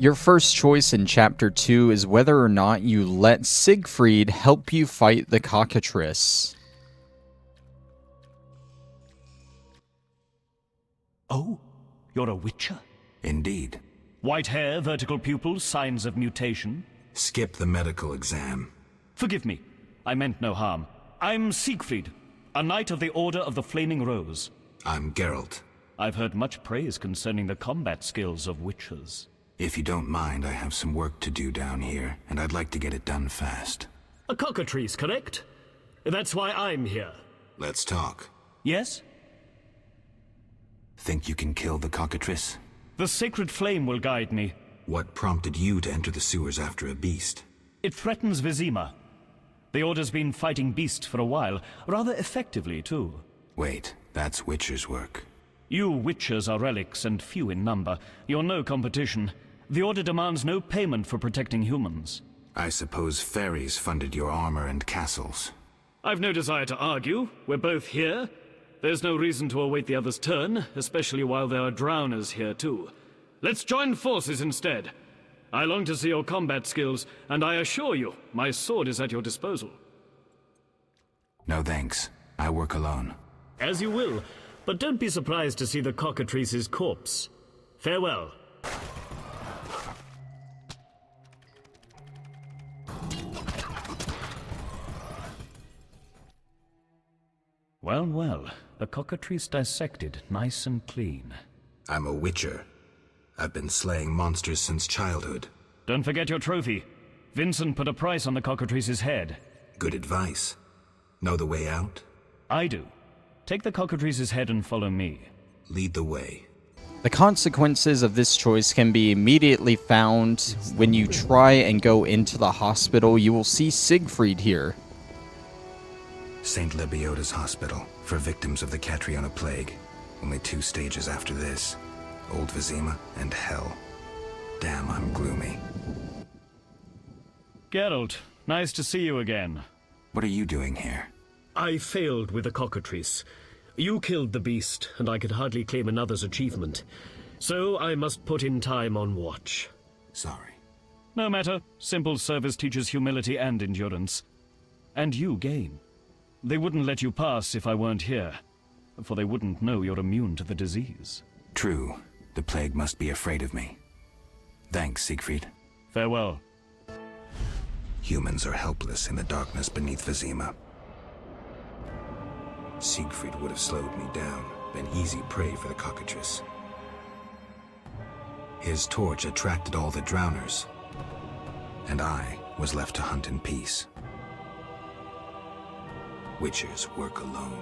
Your first choice in Chapter 2 is whether or not you let Siegfried help you fight the Cockatrice. Oh, you're a witcher? Indeed. White hair, vertical pupils, signs of mutation? Skip the medical exam. Forgive me, I meant no harm. I'm Siegfried, a knight of the Order of the Flaming Rose. I'm Geralt. I've heard much praise concerning the combat skills of witchers. If you don't mind, I have some work to do down here, and I'd like to get it done fast. A cockatrice, correct? That's why I'm here. Let's talk. Yes? Think you can kill the Cockatrice? The sacred flame will guide me. What prompted you to enter the sewers after a beast? It threatens Vizima. The Order's been fighting beasts for a while, rather effectively, too. Wait, that's Witcher's work. You witchers are relics and few in number. You're no competition. The Order demands no payment for protecting humans. I suppose fairies funded your armor and castles. I've no desire to argue. We're both here. There's no reason to await the other's turn, especially while there are drowners here too. Let's join forces instead. I long to see your combat skills, and I assure you, my sword is at your disposal. No thanks. I work alone. As you will, but don't be surprised to see the Cockatrice's corpse. Farewell. Well, well. The Cockatrice dissected, nice and clean. I'm a witcher. I've been slaying monsters since childhood. Don't forget your trophy. Vincent put a price on the Cockatrice's head. Good advice. Know the way out? I do. Take the Cockatrice's head and follow me. Lead the way. The consequences of this choice can be immediately found when you try and go into the hospital. You will see Siegfried here. St. Lebioda's hospital for victims of the Catriona plague. Only 2 stages after this. Old Vizima and Hell. Damn, I'm gloomy. Geralt, nice to see you again. What are you doing here? I failed with the Cockatrice. You killed the beast, and I could hardly claim another's achievement. So I must put in time on watch. Sorry. No matter. Simple service teaches humility and endurance. And you gain. They wouldn't let you pass if I weren't here, for they wouldn't know you're immune to the disease. True. The plague must be afraid of me. Thanks, Siegfried. Farewell. Humans are helpless in the darkness beneath Vizima. Siegfried would have slowed me down, been easy prey for the Cockatrice. His torch attracted all the drowners, and I was left to hunt in peace. Witchers work alone.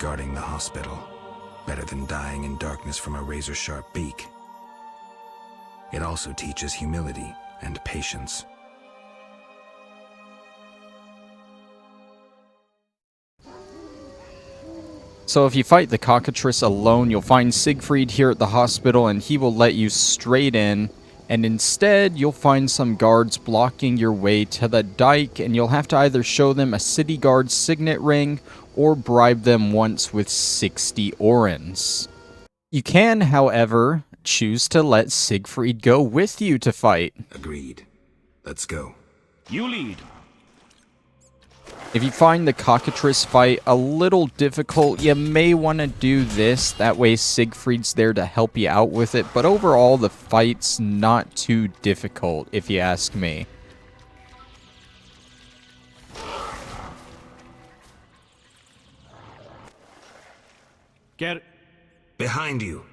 Guarding the hospital, better than dying in darkness from a razor-sharp beak. It also teaches humility and patience. So if you fight the Cockatrice alone, you'll find Siegfried here at the hospital, and he will let you straight in. And instead, you'll find some guards blocking your way to the dike, and you'll have to either show them a city guard signet ring or bribe them once with 60 orens. You can, however, choose to let Siegfried go with you to fight. Agreed. Let's go. You lead. If you find the Cockatrice fight a little difficult, you may want to do this. That way Siegfried's there to help you out with it. But overall, the fight's not too difficult, if you ask me. Get... Behind you.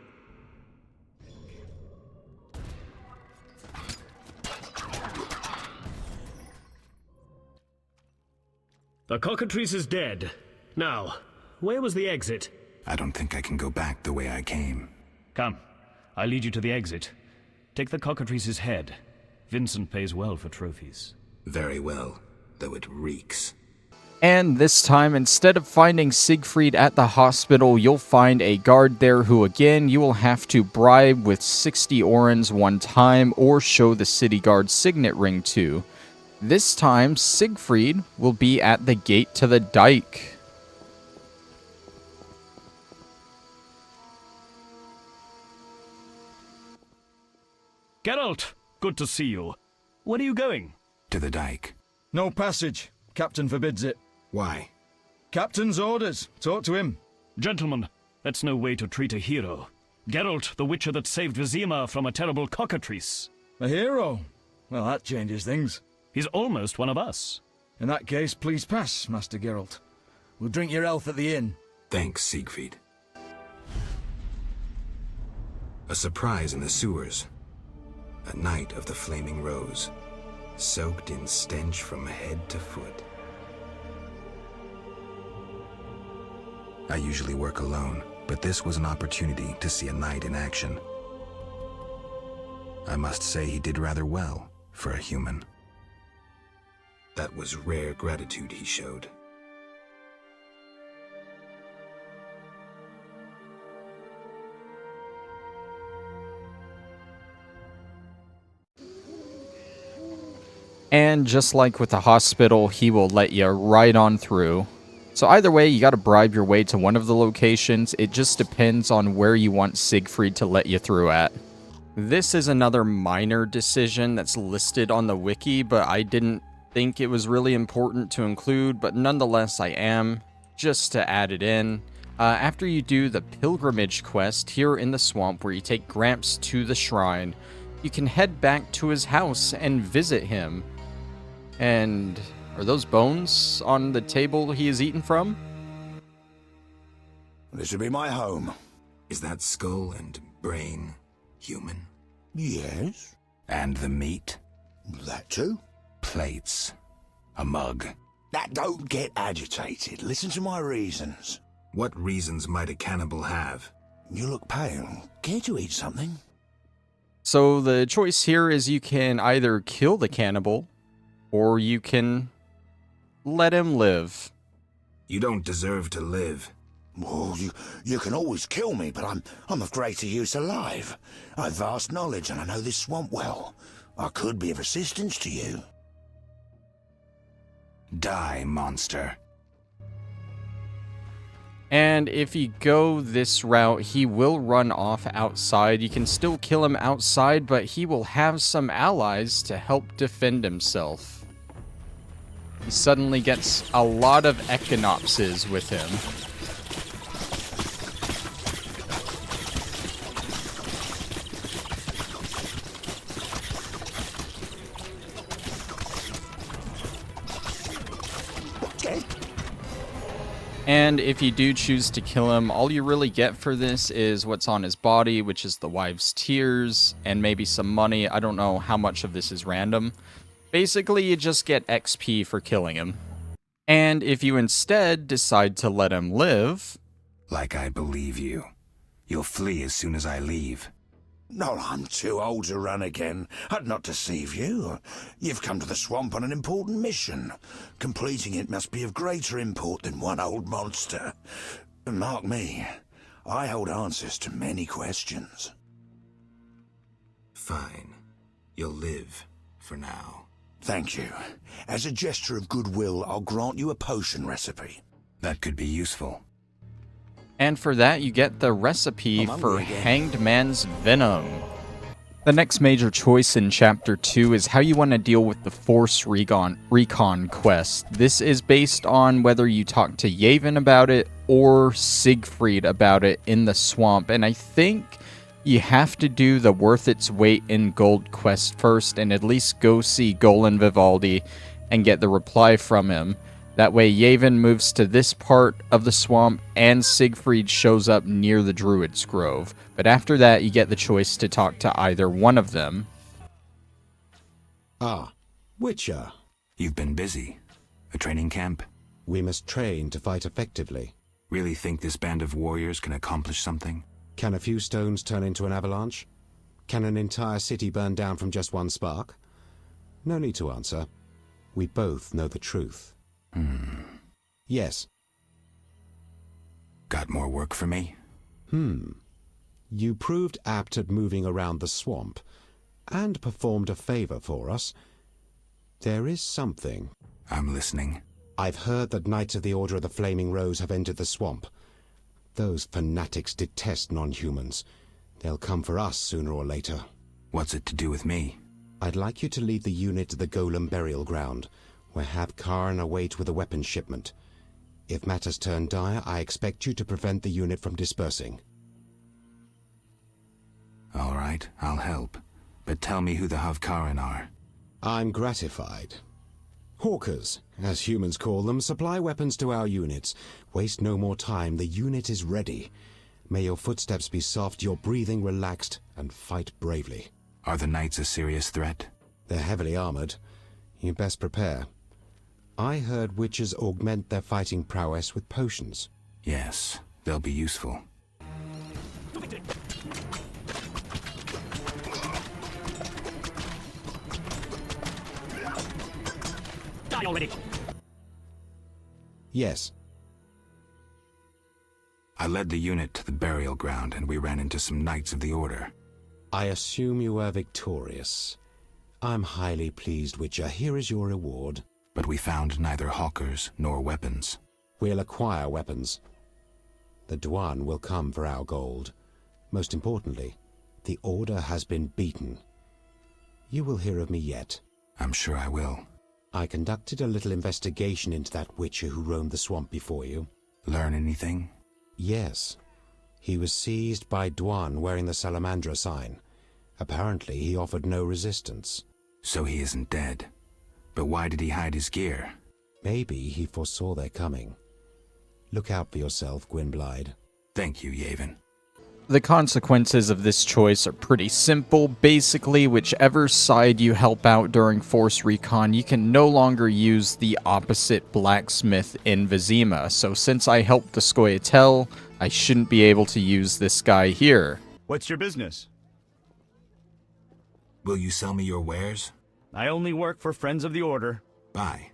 The Cockatrice is dead. Now, where was the exit? I don't think I can go back the way I came. Come. I'll lead you to the exit. Take the Cockatrice's head. Vincent pays well for trophies. Very well, though it reeks. And this time, instead of finding Siegfried at the hospital, you'll find a guard there who, again, you will have to bribe with 60 orens one time or show the city guard signet ring to. This time, Siegfried will be at the gate to the dike. Geralt, good to see you. Where are you going? To the dike. No passage. Captain forbids it. Why? Captain's orders. Talk to him. Gentlemen, that's no way to treat a hero. Geralt, the witcher that saved Vizima from a terrible cockatrice. A hero? Well, that changes things. He's almost one of us. In that case, please pass, Master Geralt. We'll drink your health at the inn. Thanks, Siegfried. A surprise in the sewers. A night of the Flaming Rose, soaked in stench from head to foot. I usually work alone, but this was an opportunity to see a knight in action. I must say he did rather well for a human. That was rare gratitude he showed. And just like with the hospital, he will let you right on through. So either way, you gotta bribe your way to one of the locations. It just depends on where you want Siegfried to let you through at. This is another minor decision that's listed on the wiki, but I didn't think it was really important to include, but nonetheless I am, just to add it in. After you do the pilgrimage quest here in the swamp where you take Gramps to the shrine, you can head back to his house and visit him. And are those bones on the table he is eaten from? This will be my home. Is that skull and brain human? Yes. And the meat? That too. Plates. A mug. Now, don't get agitated. Listen to my reasons. What reasons might a cannibal have? You look pale. Care to eat something? So the choice here is you can either kill the cannibal, or you can let him live. You don't deserve to live. Well, you can always kill me, but I'm of greater use alive. I've vast knowledge and I know this swamp well. I could be of assistance to you. Die, monster. And if you go this route, he will run off outside. You can still kill him outside, but he will have some allies to help defend himself. He suddenly gets a lot of echinopses with him. And if you do choose to kill him, all you really get for this is what's on his body, which is the wives' tears, and maybe some money. I don't know how much of this is random. Basically, you just get XP for killing him. And if you instead decide to let him live... Like I believe you. You'll flee as soon as I leave. No, I'm too old to run again. I'd not deceive you. You've come to the swamp on an important mission. Completing it must be of greater import than one old monster. And mark me, I hold answers to many questions. Fine. You'll live, for now. Thank you. As a gesture of goodwill, I'll grant you a potion recipe. That could be useful. And for that, you get the recipe for Hanged Man's Venom. The next major choice in Chapter 2 is how you want to deal with the Force Recon quest. This is based on whether you talk to Yavin about it or Siegfried about it in the swamp. And I think you have to do the worth its weight in gold quest first and at least go see Golan Vivaldi and get the reply from him. That way Yavin moves to this part of the swamp and Siegfried shows up near the Druid's Grove. But after that, you get the choice to talk to either one of them. Ah, Witcher. You've been busy. A training camp? We must train to fight effectively. Really think this band of warriors can accomplish something? Can a few stones turn into an avalanche? Can an entire city burn down from just one spark? No need to answer. We both know the truth. Yes. Got more work for me? You proved apt at moving around the swamp, and performed a favor for us. There is something. I'm listening. I've heard that Knights of the Order of the Flaming Rose have entered the swamp. Those fanatics detest non-humans. They'll come for us sooner or later. What's it to do with me? I'd like you to lead the unit to the Golem burial ground, where Hab Khan await with a weapons shipment. If matters turn dire, I expect you to prevent the unit from dispersing. All right, I'll help. But tell me who the Havkaran are. I'm gratified. Hawkers, as humans call them, supply weapons to our units. Waste no more time, the unit is ready. May your footsteps be soft, your breathing relaxed, and fight bravely. Are the knights a serious threat? They're heavily armored. You best prepare. I heard witches augment their fighting prowess with potions. Yes, they'll be useful. Die already! Yes. I led the unit to the burial ground and we ran into some Knights of the Order. I assume you were victorious. I'm highly pleased, Witcher. Here is your reward. But we found neither hawkers nor weapons. We'll acquire weapons. The Dwan will come for our gold. Most importantly, the Order has been beaten. You will hear of me yet. I'm sure I will. I conducted a little investigation into that Witcher who roamed the swamp before you. Learn anything? Yes. He was seized by Dwan wearing the Salamandra sign. Apparently he offered no resistance. So he isn't dead. But why did he hide his gear? Maybe he foresaw their coming. Look out for yourself, Gwynblyde. Thank you, Yavin. The consequences of this choice are pretty simple. Basically, whichever side you help out during Force Recon, you can no longer use the opposite blacksmith in Vizima. So since I helped the Scoia'tael, I shouldn't be able to use this guy here. What's your business? Will you sell me your wares? I only work for Friends of the Order. Bye.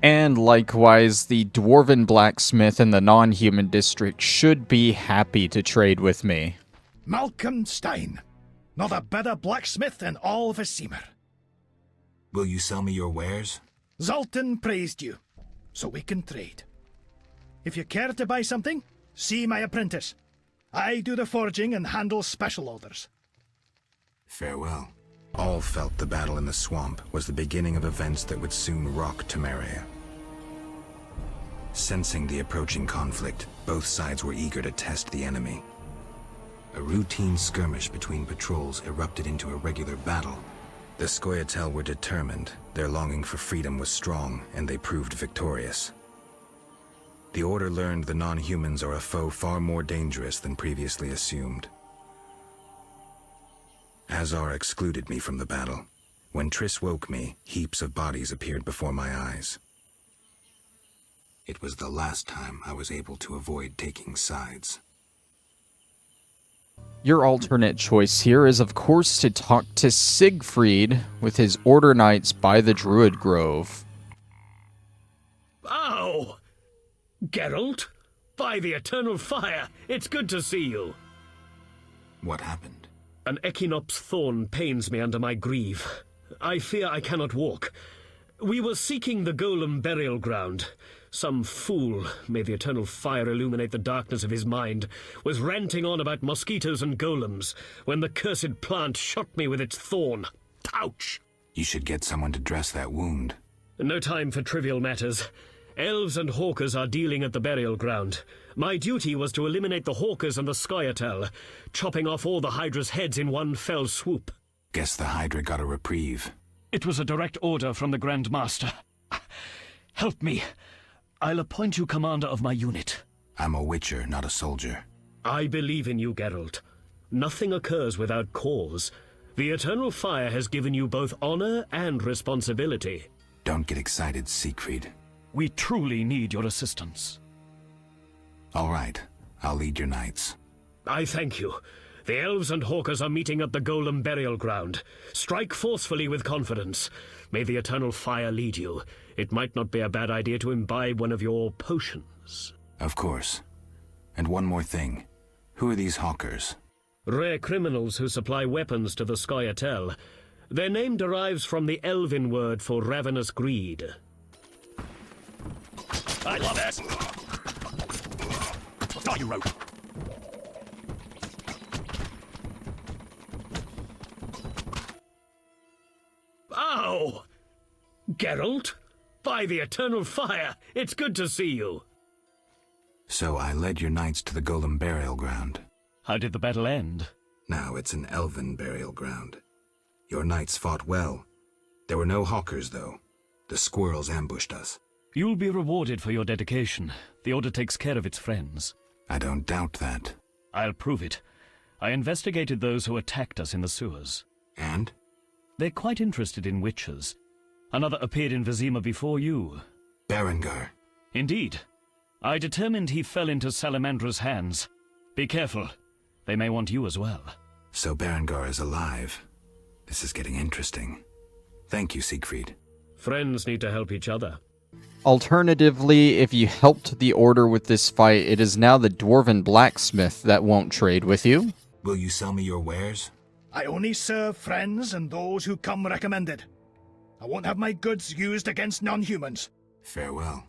And likewise, the Dwarven blacksmith in the non-human district should be happy to trade with me. Malcolm Stein, not a better blacksmith in all Vizima. Will you sell me your wares? Zoltan praised you, so we can trade. If you care to buy something, see my apprentice. I do the forging and handle special orders. Farewell. All felt the battle in the swamp was the beginning of events that would soon rock Temeria. Sensing the approaching conflict, both sides were eager to test the enemy. A routine skirmish between patrols erupted into a regular battle. The Scoia'tael were determined, their longing for freedom was strong, and they proved victorious. The Order learned the non-humans are a foe far more dangerous than previously assumed. Azar excluded me from the battle. When Triss woke me, heaps of bodies appeared before my eyes. It was the last time I was able to avoid taking sides. Your alternate choice here is, of course, to talk to Siegfried with his Order Knights by the Druid Grove. Ow! Geralt? By the Eternal Fire, it's good to see you. What happened? An Echinops thorn pains me under my greave. I fear I cannot walk. We were seeking the Golem burial ground. Some fool, may the Eternal Fire illuminate the darkness of his mind, was ranting on about mosquitoes and golems when the cursed plant shot me with its thorn. Ouch! You should get someone to dress that wound. No time for trivial matters. Elves and hawkers are dealing at the burial ground. My duty was to eliminate the hawkers and the Scoia'tael, chopping off all the Hydra's heads in one fell swoop. Guess the Hydra got a reprieve. It was a direct order from the Grand Master. Help me. I'll appoint you commander of my unit. I'm a witcher, not a soldier. I believe in you, Geralt. Nothing occurs without cause. The Eternal Fire has given you both honor and responsibility. Don't get excited, Siegfried. We truly need your assistance. All right, I'll lead your knights. I thank you. The elves and hawkers are meeting at the Golem burial ground. Strike forcefully with confidence. May the Eternal Fire lead you. It might not be a bad idea to imbibe one of your potions. Of course. And one more thing. Who are these hawkers? Rare criminals who supply weapons to the Scoia'tael. Their name derives from the Elven word for ravenous greed. I love it! Die, you rogue! Oh! Geralt? By the eternal fire, it's good to see you. So I led your knights to the Golem burial ground. How did the battle end? Now it's an elven burial ground. Your knights fought well. There were no hawkers, though. The squirrels ambushed us. You'll be rewarded for your dedication. The Order takes care of its friends. I don't doubt that. I'll prove it. I investigated those who attacked us in the sewers. And? They're quite interested in witches. Another appeared in Vizima before you. Berengar. Indeed. I determined he fell into Salamandra's hands. Be careful. They may want you as well. So Berengar is alive. This is getting interesting. Thank you, Siegfried. Friends need to help each other. Alternatively, if you helped the Order with this fight, it is now the Dwarven blacksmith that won't trade with you. Will you sell me your wares? I only serve friends and those who come recommended. I won't have my goods used against non-humans. Farewell.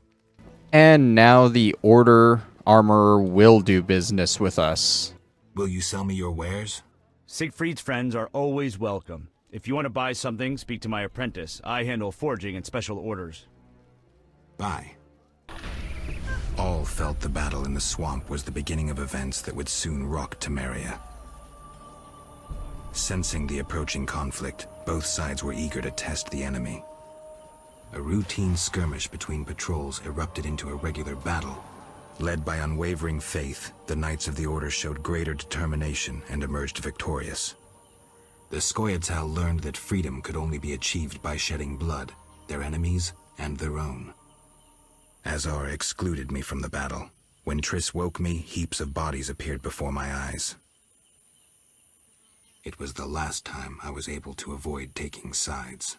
And now the Order armorer will do business with us. Will you sell me your wares? Siegfried's friends are always welcome. If you want to buy something, speak to my apprentice. I handle forging and special orders. Bye. All felt the battle in the swamp was the beginning of events that would soon rock Temeria. Sensing the approaching conflict, both sides were eager to test the enemy. A routine skirmish between patrols erupted into a regular battle. Led by unwavering faith, the Knights of the Order showed greater determination and emerged victorious. The Scoia'tael learned that freedom could only be achieved by shedding blood, their enemies and their own. Azar excluded me from the battle. When Triss woke me, heaps of bodies appeared before my eyes. It was the last time I was able to avoid taking sides.